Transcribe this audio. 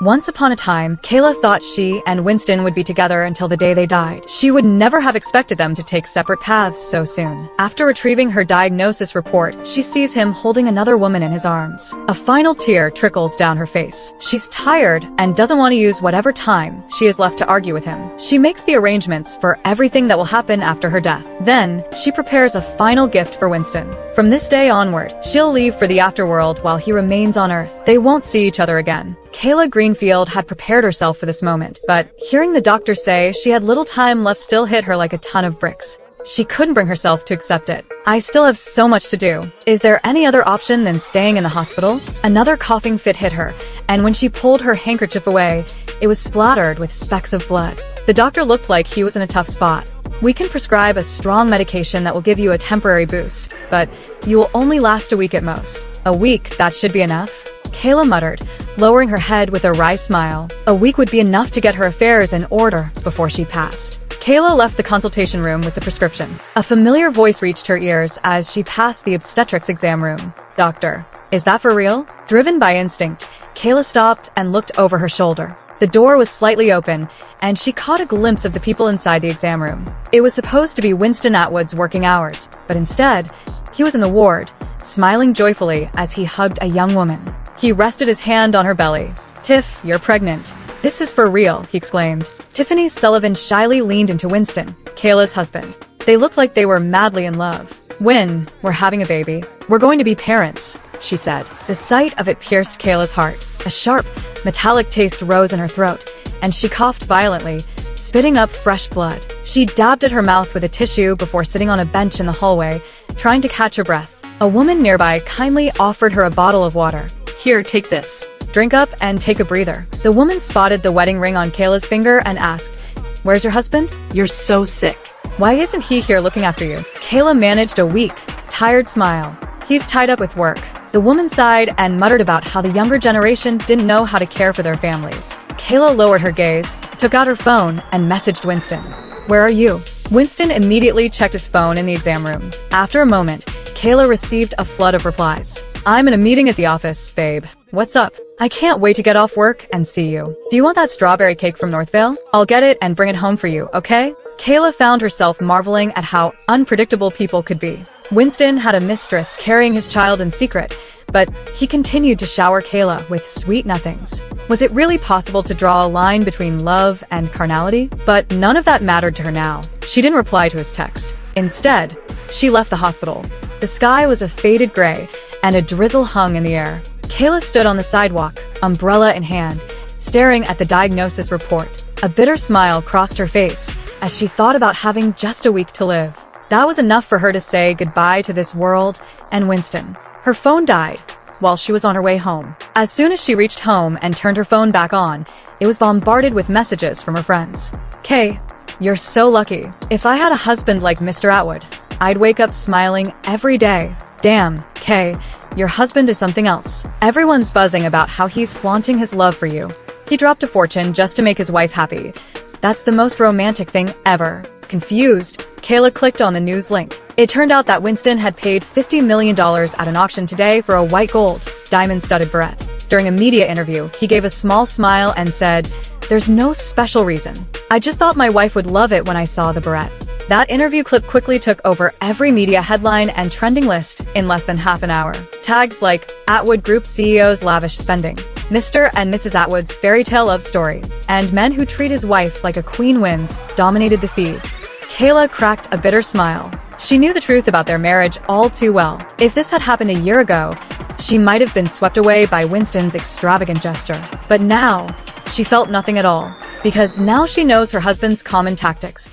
Once upon a time, Kayla thought she and Winston would be together until the day they died. She would never have expected them to take separate paths so soon. After retrieving her diagnosis report, she sees him holding another woman in his arms. A final tear trickles down her face. She's tired and doesn't want to use whatever time she is left to argue with him. She makes the arrangements for everything that will happen after her death. Then, she prepares a final gift for Winston. From this day onward, she'll leave for the afterworld while he remains on Earth. They won't see each other again. Kayla Greenfield had prepared herself for this moment, but hearing the doctor say she had little time left still hit her like a ton of bricks. She couldn't bring herself to accept it. I still have so much to do. Is there any other option than staying in the hospital? Another coughing fit hit her, and when she pulled her handkerchief away, it was splattered with specks of blood. The doctor looked like he was in a tough spot. We can prescribe a strong medication that will give you a temporary boost, but you will only last a week at most. A week, that should be enough? Kayla muttered, lowering her head with a wry smile. A week would be enough to get her affairs in order before she passed. Kayla left the consultation room with the prescription. A familiar voice reached her ears as she passed the obstetrics exam room. Doctor, is that for real? Driven by instinct, Kayla stopped and looked over her shoulder. The door was slightly open, and she caught a glimpse of the people inside the exam room. It was supposed to be Winston Atwood's working hours, but instead, he was in the ward, smiling joyfully as he hugged a young woman. He rested his hand on her belly. "Tiff, you're pregnant. This is for real," he exclaimed. Tiffany Sullivan shyly leaned into Winston, Kayla's husband. They looked like they were madly in love. "Win, we're having a baby. We're going to be parents," she said. The sight of it pierced Kayla's heart. A sharp, metallic taste rose in her throat, and she coughed violently, spitting up fresh blood. She dabbed at her mouth with a tissue before sitting on a bench in the hallway, trying to catch her breath. A woman nearby kindly offered her a bottle of water. "Here, take this. Drink up and take a breather." The woman spotted the wedding ring on Kayla's finger and asked, "Where's your husband?" "You're so sick. Why isn't he here looking after you?" Kayla managed a weak, tired smile. "He's tied up with work." The woman sighed and muttered about how the younger generation didn't know how to care for their families. Kayla lowered her gaze, took out her phone, and messaged Winston. "Where are you?" Winston immediately checked his phone in the exam room. After a moment, Kayla received a flood of replies. "I'm in a meeting at the office, babe. What's up? I can't wait to get off work and see you. Do you want that strawberry cake from Northvale? I'll get it and bring it home for you, okay?" Kayla found herself marveling at how unpredictable people could be. Winston had a mistress carrying his child in secret, but he continued to shower Kayla with sweet nothings. Was it really possible to draw a line between love and carnality? But none of that mattered to her now. She didn't reply to his text. Instead, she left the hospital. The sky was a faded gray, and a drizzle hung in the air. Kayla stood on the sidewalk, umbrella in hand, staring at the diagnosis report. A bitter smile crossed her face as she thought about having just a week to live. That was enough for her to say goodbye to this world and Winston. Her phone died while she was on her way home. As soon as she reached home and turned her phone back on, it was bombarded with messages from her friends. "Kay, you're so lucky. If I had a husband like Mr. Atwood, I'd wake up smiling every day. Damn, Kay, your husband is something else. Everyone's buzzing about how he's flaunting his love for you. He dropped a fortune just to make his wife happy. That's the most romantic thing ever." Confused, Kayla clicked on the news link. It turned out that Winston had paid $50 million at an auction today for a white gold, diamond-studded barrette. During a media interview, he gave a small smile and said, "There's no special reason. I just thought my wife would love it when I saw the barrette." That interview clip quickly took over every media headline and trending list in less than half an hour. Tags like Atwood Group CEO's lavish spending, Mr. and Mrs. Atwood's fairy tale love story, and men who treat his wife like a queen wins dominated the feeds. Kayla cracked a bitter smile. She knew the truth about their marriage all too well. If this had happened a year ago, she might have been swept away by Winston's extravagant gesture. But now, she felt nothing at all. Because now she knows her husband's common tactics.